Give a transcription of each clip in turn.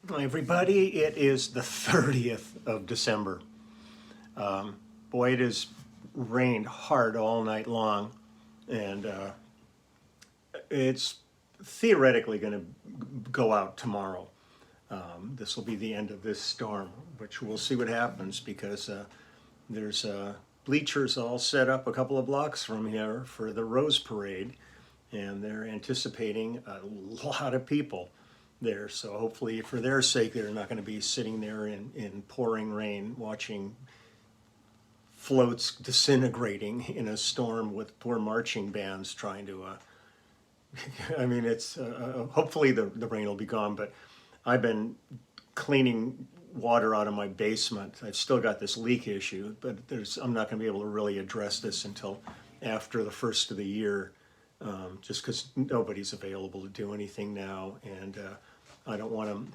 Hi, everybody. It is the 30th of December. Boy, it has rained hard all night long, and it's theoretically going to go out tomorrow. This will be the end of this storm, which we'll see what happens because there's bleachers all set up a couple of blocks from here for the Rose Parade, and they're anticipating a lot of people there. So hopefully for their sake, they're not going to be sitting there in pouring rain watching floats disintegrating in a storm with poor marching bands trying to, I mean, it's, hopefully the rain will be gone, but I've been cleaning water out of my basement. I've still got this leak issue, but I'm not going to be able to really address this until after the first of the year, just because nobody's available to do anything now, and I don't want them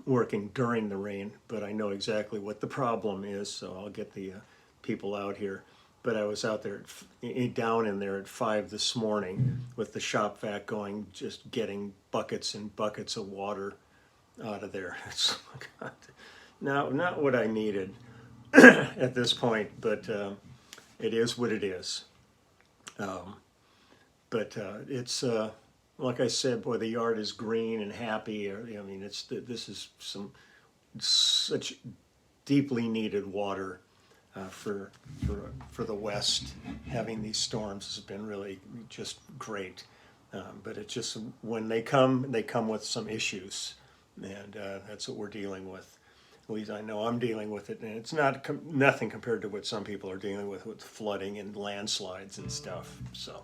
working during the rain, but I know exactly what the problem is, so I'll get the people out here. But I was out there, down in there at 5 this morning with the shop vac going, just getting buckets and buckets of water out of there. It's now not what I needed at this point, but it is what it is. But it's like I said, boy, the yard is green and happy. I mean, this is such deeply needed water for the West. Having these storms has been really just great. But it's just when they come with some issues, and that's what we're dealing with. At least I know I'm dealing with it, and it's nothing compared to what some people are dealing with flooding and landslides and stuff. So.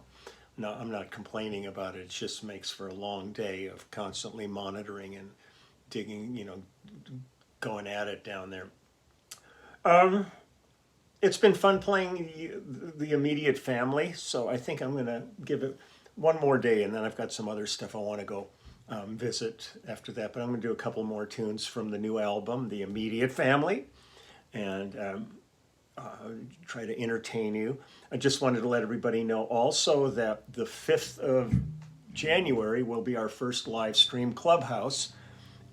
No, I'm not complaining about it. It just makes for a long day of constantly monitoring and digging, going at it down there. It's been fun playing the immediate family, so I think I'm going to give it one more day, and then I've got some other stuff I want to go visit after that. But I'm going to do a couple more tunes from the new album, The Immediate Family, and try to entertain you. I just wanted to let everybody know also that the 5th of January will be our first live stream Clubhouse,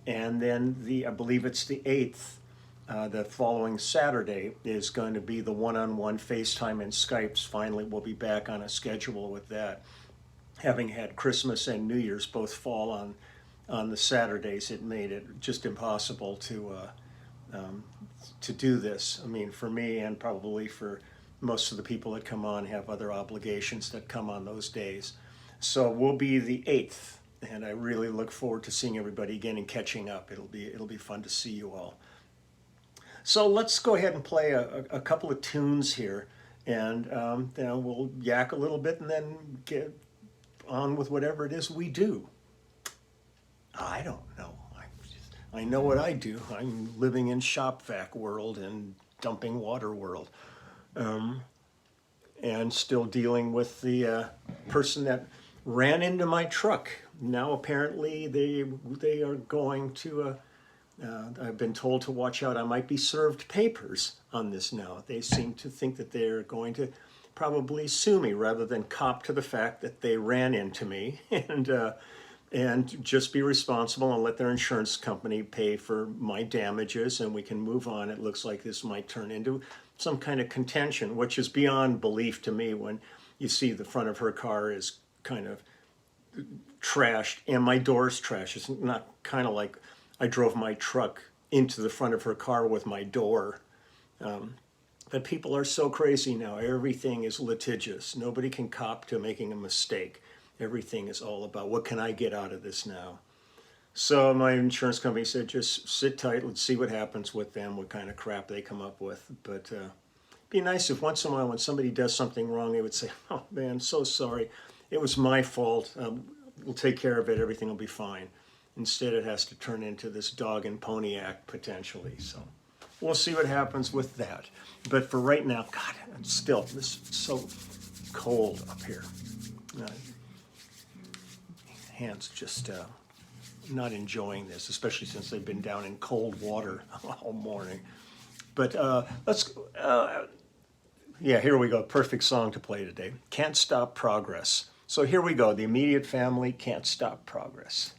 and then I believe it's the 8th, the following Saturday, is going to be the one-on-one FaceTime and Skypes. Finally, we'll be back on a schedule with that. Having had Christmas and New Year's both fall on the Saturdays, it made it just impossible to do this. I mean, for me and probably for most of the people that come on have other obligations that come on those days. So we'll be the 8th, and I really look forward to seeing everybody again and catching up. It'll be fun to see you all. So let's go ahead and play a couple of tunes here, and then we'll yak a little bit and then get on with whatever it is we do. I don't know. I know what I do. I'm living in shop vac world and dumping water world, and still dealing with the person that ran into my truck. Now apparently they are going to. I've been told to watch out. I might be served papers on this now. They seem to think that they're going to probably sue me rather than cop to the fact that they ran into me and just be responsible and let their insurance company pay for my damages, and we can move on. It looks like this might turn into some kind of contention, which is beyond belief to me when you see the front of her car is kind of trashed and my door's trashed. It's not kind of like I drove my truck into the front of her car with my door. But people are so crazy now. Everything is litigious. Nobody can cop to making a mistake. Everything is all about what can I get out of this now. So my insurance company said, just sit tight. Let's see what happens with them, what kind of crap they come up with. But it'd be nice if once in a while when somebody does something wrong, they would say, oh man, so sorry. It was my fault. We'll take care of it. Everything will be fine. Instead, it has to turn into this dog and pony act potentially. So we'll see what happens with that. But for right now, God, still, this is so cold up here. Hands just not enjoying this, especially since they've been down in cold water all morning. But yeah, here we go. Perfect song to play today. Can't Stop Progress. So here we go. The Immediate Family, Can't Stop Progress.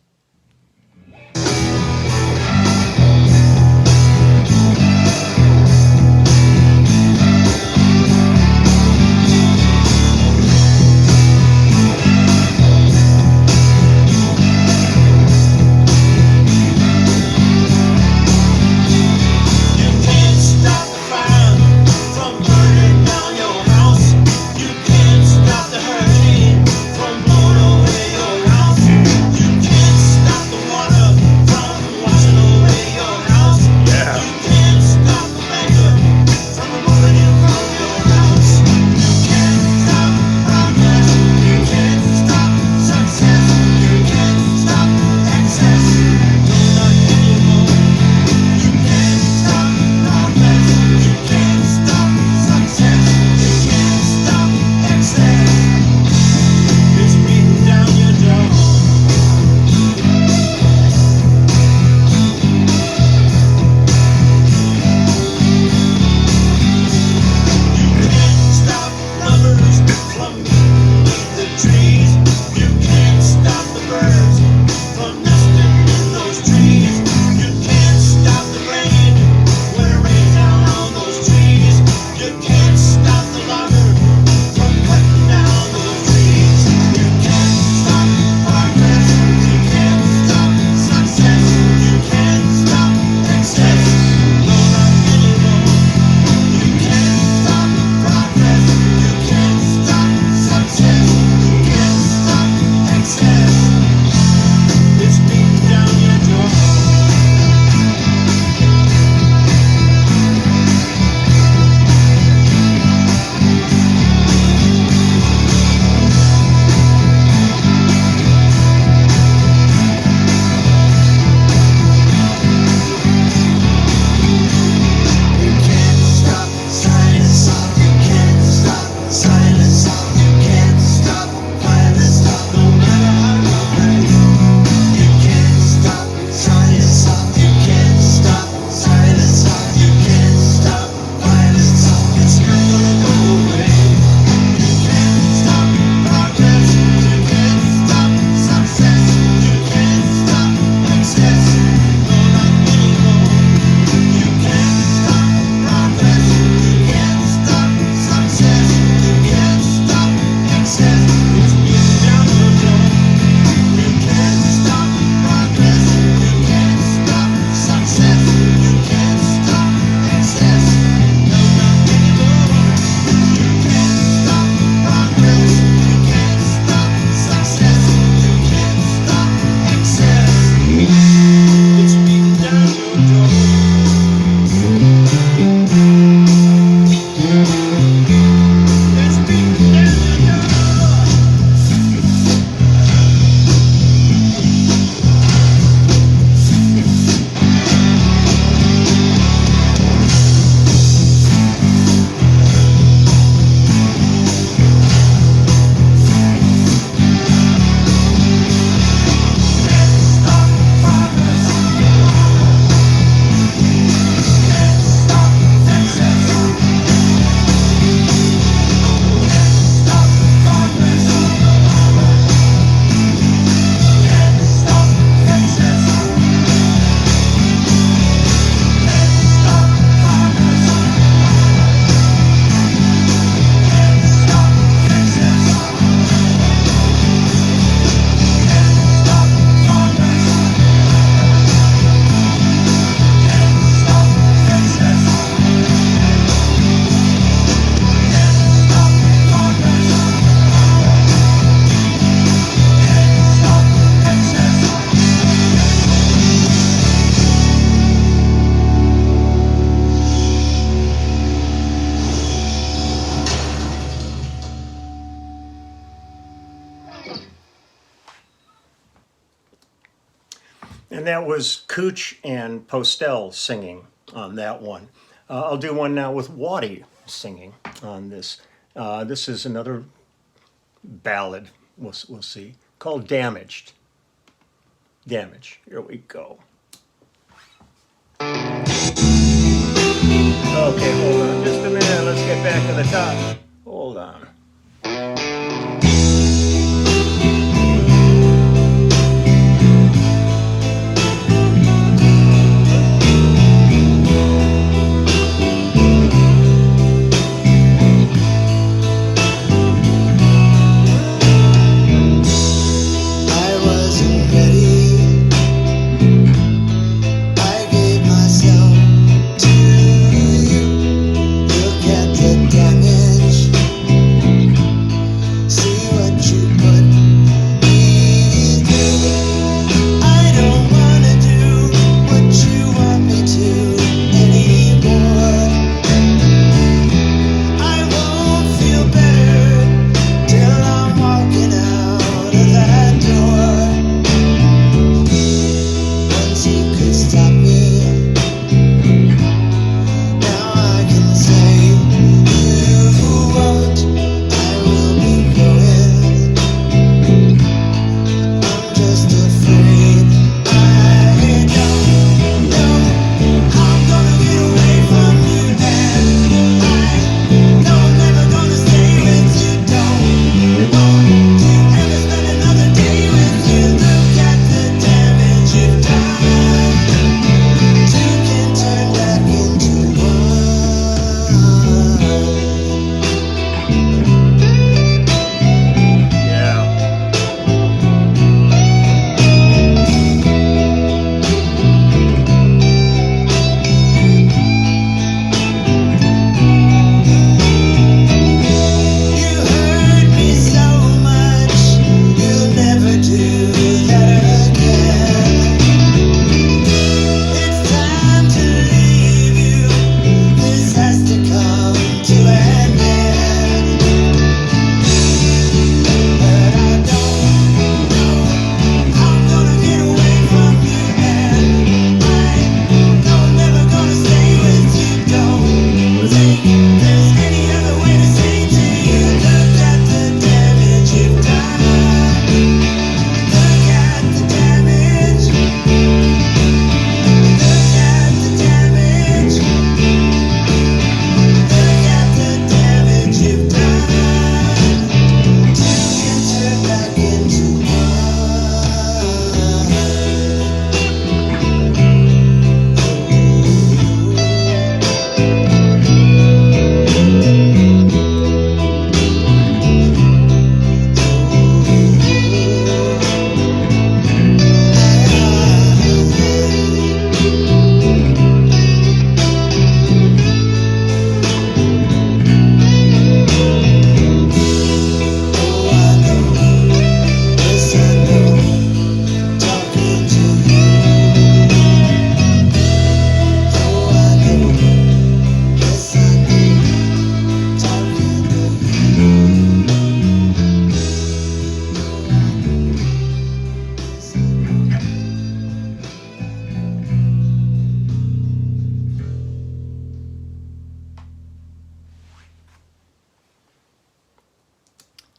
And that was Cooch and Postel singing on that one. I'll do one now with Waddy singing on this. This is another ballad, we'll see, called Damaged. Damage. Here we go. Okay, hold on just a minute. Let's get back to the top. Hold on.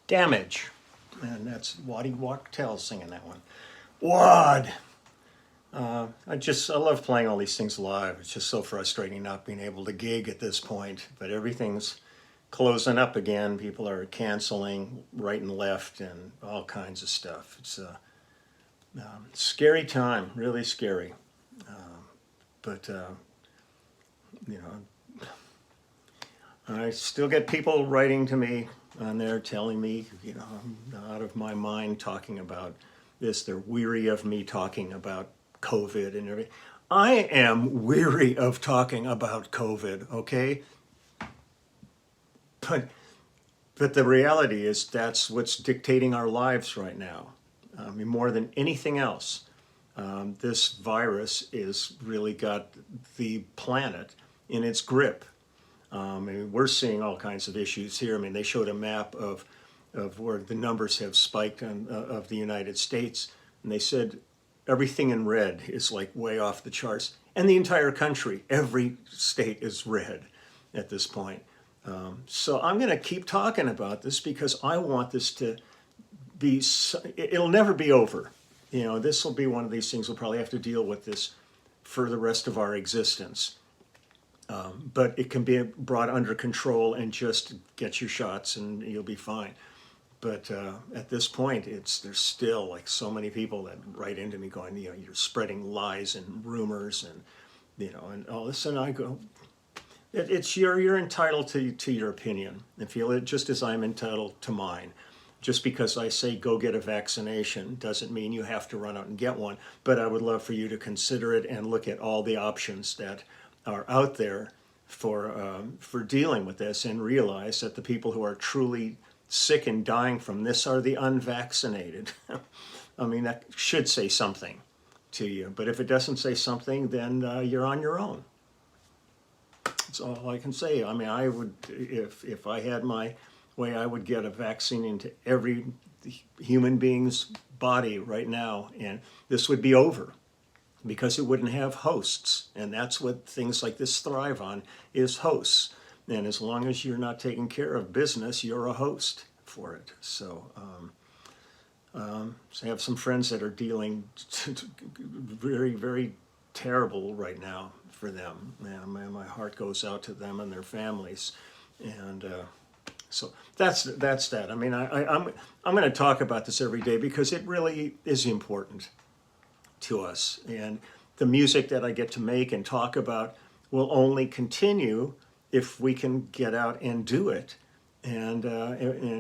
Damage. And that's Waddy Wachtel singing that one. Wad! I love playing all these things live. It's just so frustrating not being able to gig at this point. But everything's closing up again. People are canceling right and left and all kinds of stuff. It's a scary time, really scary. But you know, I still get people writing to me on there telling me, you know, I'm out of my mind talking about this. They're weary of me talking about COVID and everything. I am weary of talking about COVID, okay? But the reality is that's what's dictating our lives right now. I mean, more than anything else, this virus is really got the planet in its grip. I mean, we're seeing all kinds of issues here. I mean, they showed a map of where the numbers have spiked of the United States, and they said everything in red is like way off the charts. And the entire country, every state is red at this point. So I'm going to keep talking about this because I want this to be, it'll never be over. You know, this will be one of these things we'll probably have to deal with this for the rest of our existence. But it can be brought under control and just get your shots and you'll be fine. But at this point, there's still like so many people that write into me going, you know, you're spreading lies and rumors and, you know, and all this. And I go, you're entitled to your opinion and feel it just as I'm entitled to mine. Just because I say go get a vaccination doesn't mean you have to run out and get one. But I would love for you to consider it and look at all the options that are out there for dealing with this and realize that the people who are truly sick and dying from this are the unvaccinated. I mean, that should say something to you. But if it doesn't say something, then you're on your own. That's all I can say. I mean, I would, if I had my way, I would get a vaccine into every human being's body right now, and this would be over because it wouldn't have hosts. And that's what things like this thrive on, is hosts. And as long as you're not taking care of business, you're a host for it. So, so I have some friends that are dealing very, very terrible right now for them. Man, my heart goes out to them and their families. And so that's that. I mean, I'm going to talk about this every day because it really is important to us. And the music that I get to make and talk about will only continue if we can get out and do it. And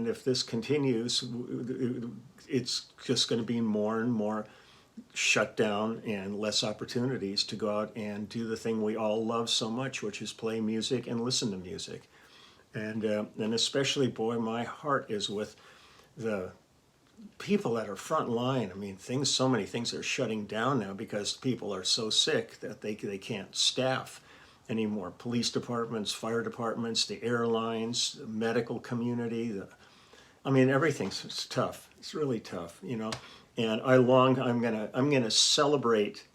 if this continues, it's just going to be more and more shut down and less opportunities to go out and do the thing we all love so much, which is play music and listen to music. And especially, boy, my heart is with the people that are front line. I mean, so many things are shutting down now because people are so sick that they can't staff anymore. Police departments, fire departments, the airlines, the medical community. I mean, everything's tough. It's really tough, you know. And I'm gonna celebrate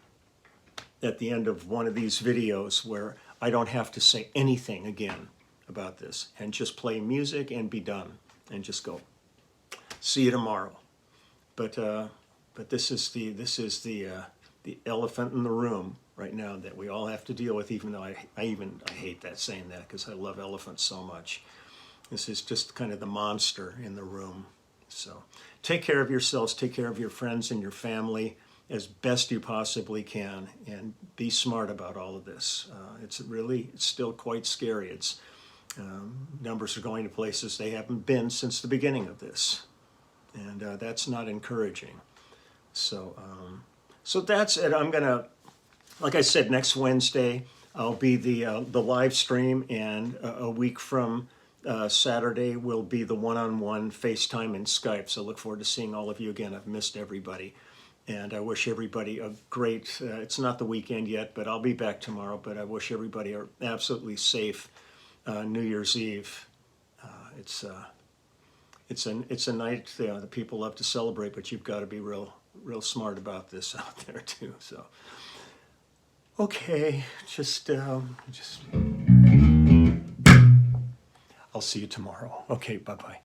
at the end of one of these videos where I don't have to say anything again about this and just play music and be done and just go. See you tomorrow. But this is the elephant in the room right now that we all have to deal with, even though I hate that saying that because I love elephants so much. This is just kind of the monster in the room. So take care of yourselves, take care of your friends and your family as best you possibly can, and be smart about all of this. It's still quite scary. Numbers are going to places they haven't been since the beginning of this, and that's not encouraging. So that's it. I'm gonna, like I said, next Wednesday I'll be the live stream, and a week from Saturday will be the one-on-one FaceTime and Skype. So look forward to seeing all of you again. I've missed everybody, and I wish everybody a great. It's not the weekend yet, but I'll be back tomorrow. But I wish everybody are absolutely safe New Year's Eve. It's a night that people love to celebrate, but you've got to be real smart about this out there too. So, okay, just I'll see you tomorrow. Okay, bye-bye.